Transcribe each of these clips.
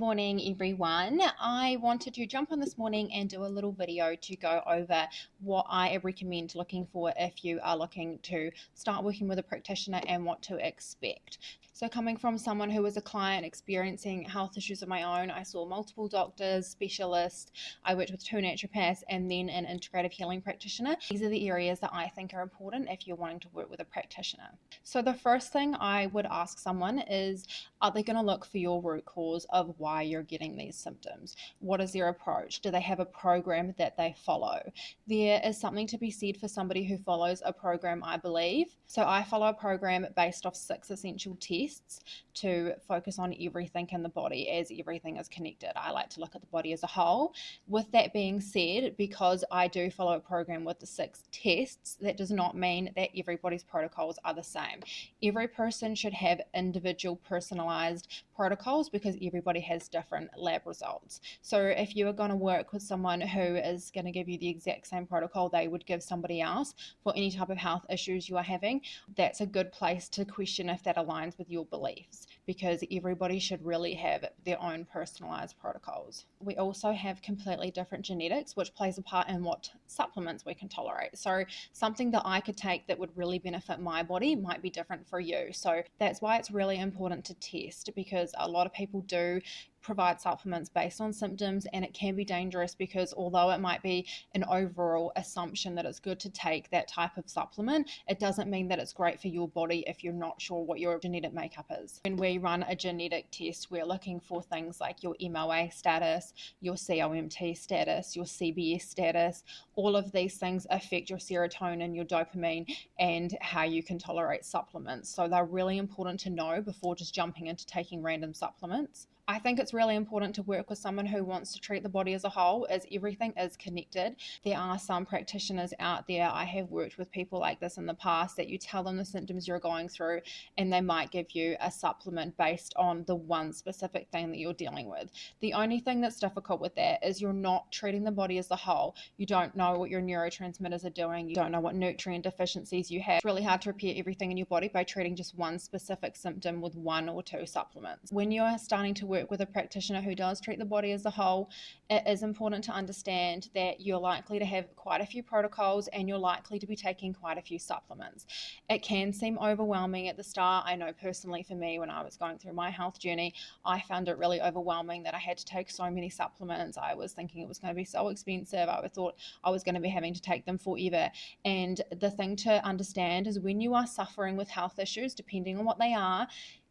Morning everyone. I wanted to jump on this morning and do a little video to go over what I recommend looking for if you are looking to start working with a practitioner and what to expect. So coming from someone who was a client experiencing health issues of my own, I saw multiple doctors, specialists, I worked with 2 naturopaths and then an integrative healing practitioner. These are the areas that I think are important if you're wanting to work with a practitioner. So the first thing I would ask someone is, are they going to look for your root cause of why you're getting these symptoms? What is their approach? Do they have a program that they follow? There is something to be said for somebody who follows a program, I believe. So I follow a program based off 6 essential tests to focus on everything in the body, as everything is connected. I like to look at the body as a whole. With that being said, because I do follow a program with the 6 tests, that does not mean that everybody's protocols are the same. Every person should have individual personalized protocols because everybody has different lab results. So if you are going to work with someone who is going to give you the exact same protocol they would give somebody else for any type of health issues you are having, that's a good place to question if that aligns with your beliefs, because everybody should really have their own personalized protocols. We also have completely different genetics, which plays a part in what supplements we can tolerate. So something that I could take that would really benefit my body might be different for you. So that's why it's really important to test, because a lot of people do provide supplements based on symptoms, and it can be dangerous because although it might be an overall assumption that it's good to take that type of supplement, it doesn't mean that it's great for your body if you're not sure what your genetic makeup is. When we run a genetic test, we're looking for things like your MOA status, your COMT status, your CBS status. All of these things affect your serotonin, your dopamine, and how you can tolerate supplements. So they're really important to know before just jumping into taking random supplements. I think it's really important to work with someone who wants to treat the body as a whole, as everything is connected. There are some practitioners out there, I have worked with people like this in the past, that you tell them the symptoms you're going through and they might give you a supplement based on the one specific thing that you're dealing with. The only thing that's difficult with that is you're not treating the body as a whole. You don't know what your neurotransmitters are doing. You don't know what nutrient deficiencies you have. It's really hard to repair everything in your body by treating just one specific symptom with 1 or 2 supplements. When you're starting to work with a practitioner who does treat the body as a whole, it is important to understand that you're likely to have quite a few protocols and you're likely to be taking quite a few supplements. It can seem overwhelming at the start. I know personally for me, when I was going through my health journey, I found it really overwhelming that I had to take so many supplements. I was thinking it was going to be so expensive. I thought I was going to be having to take them forever. And the thing to understand is when you are suffering with health issues, depending on what they are,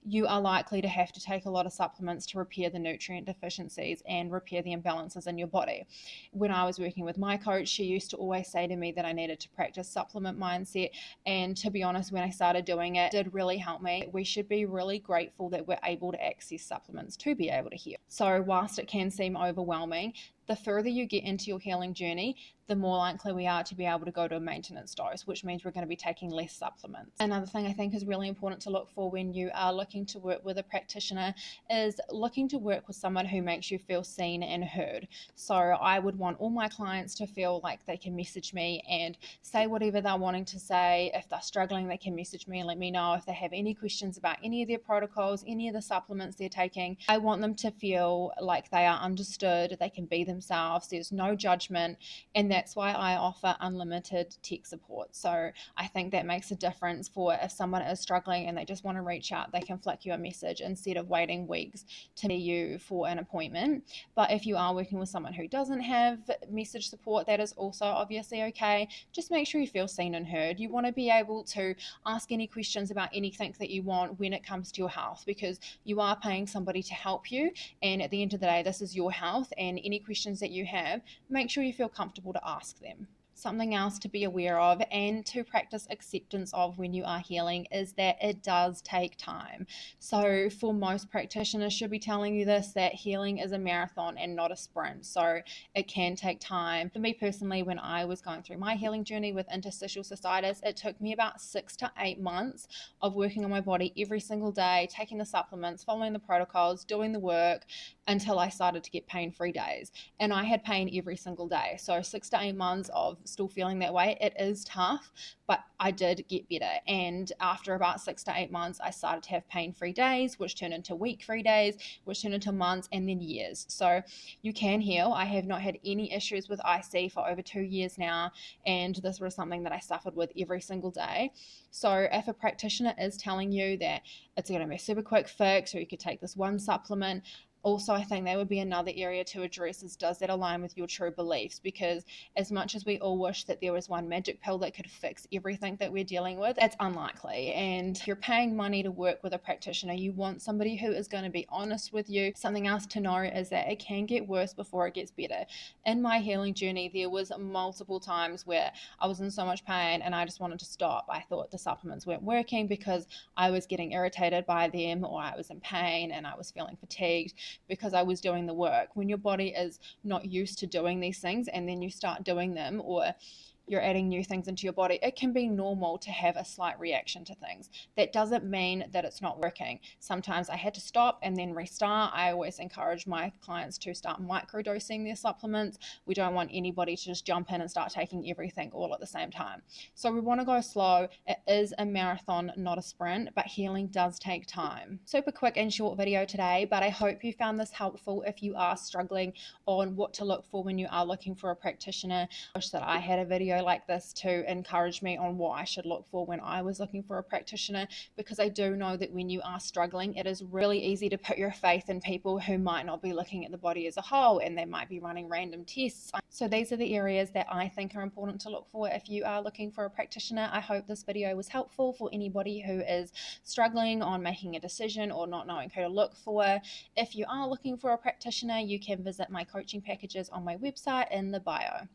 you are likely to have to take a lot of supplements to repair the nutrient deficiencies and repair the imbalances in your body. When I was working with my coach, she used to always say to me that I needed to practice supplement mindset. And to be honest, when I started doing it, it did really help me. We should be really grateful that we're able to access supplements to be able to heal. So whilst it can seem overwhelming, the further you get into your healing journey, the more likely we are to be able to go to a maintenance dose, which means we're going to be taking less supplements. Another thing I think is really important to look for when you are looking to work with a practitioner is looking to work with someone who makes you feel seen and heard. So I would want all my clients to feel like they can message me and say whatever they're wanting to say. If they're struggling, they can message me and let me know. If they have any questions about any of their protocols, any of the supplements they're taking, I want them to feel like they are understood, they can be themselves, there's no judgment, and that's why I offer unlimited tech support. So I think that makes a difference for if someone is struggling and they just want to reach out, they can flick you a message instead of waiting weeks to meet you for an appointment. But if you are working with someone who doesn't have message support, that is also obviously okay. Just make sure you feel seen and heard. You want to be able to ask any questions about anything that you want when it comes to your health, because you are paying somebody to help you, and at the end of the day, this is your health, and any questions that you have, make sure you feel comfortable to ask them. Something else to be aware of and to practice acceptance of when you are healing is that it does take time. So for most practitioners should be telling you this, that healing is a marathon and not a sprint. So it can take time. For me personally, when I was going through my healing journey with interstitial cystitis, it took me about 6 to 8 months of working on my body every single day, taking the supplements, following the protocols, doing the work, until I started to get pain-free days. And I had pain every single day. So 6 to 8 months of still feeling that way, it is tough, but I did get better. And after about 6 to 8 months, I started to have pain-free days, which turned into week-free days, which turned into months, and then years. So you can heal. I have not had any issues with IC for over 2 years now, and this was something that I suffered with every single day. So if a practitioner is telling you that it's going to be a super quick fix, or you could take this one supplement, also I think that would be another area to address, is does that align with your true beliefs? Because as much as we all wish that there was one magic pill that could fix everything that we're dealing with, it's unlikely. And if you're paying money to work with a practitioner, you want somebody who is going to be honest with you. Something else to know is that it can get worse before it gets better. In my healing journey, there was multiple times where I was in so much pain and I just wanted to stop. I thought the supplements weren't working because I was getting irritated by them, or I was in pain and I was feeling fatigued because I was doing the work. When your body is not used to doing these things and then you start doing them, or you're adding new things into your body, it can be normal to have a slight reaction to things. That doesn't mean that it's not working. Sometimes I had to stop and then restart. I always encourage my clients to start microdosing their supplements. We don't want anybody to just jump in and start taking everything all at the same time. So we want to go slow. It is a marathon, not a sprint, but healing does take time. Super quick and short video today, but I hope you found this helpful if you are struggling on what to look for when you are looking for a practitioner. I wish that I had a video like this to encourage me on what I should look for when I was looking for a practitioner, because I do know that when you are struggling, it is really easy to put your faith in people who might not be looking at the body as a whole, and they might be running random tests. So these are the areas that I think are important to look for if you are looking for a practitioner. I hope this video was helpful for anybody who is struggling on making a decision or not knowing who to look for. If you are looking for a practitioner, you can visit my coaching packages on my website in the bio.